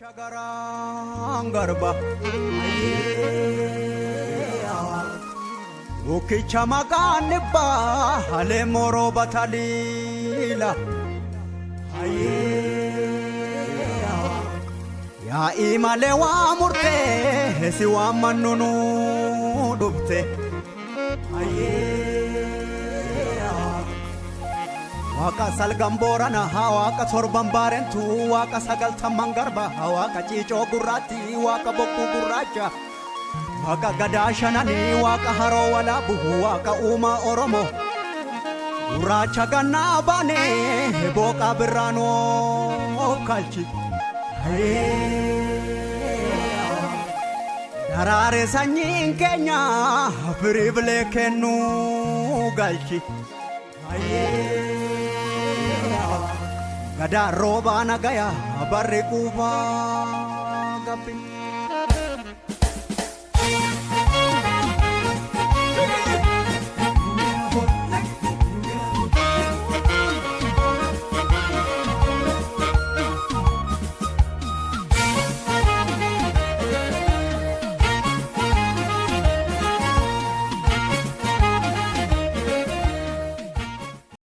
Chagarang garba Ukicha maganibba hale moro batalila Ya imale wa murte hesi wa manunu dubte Waka salgambora na waka sorbambarentu waka sagal tamangarba waka chicho gurati waka bokku guracha waka gadashanani waka haro wala buhu waka uma oromo guracha ganna bane boka birano kalchi darare sanyin kenya frible kenu galchi Gada roba nagaya barre kufa gapi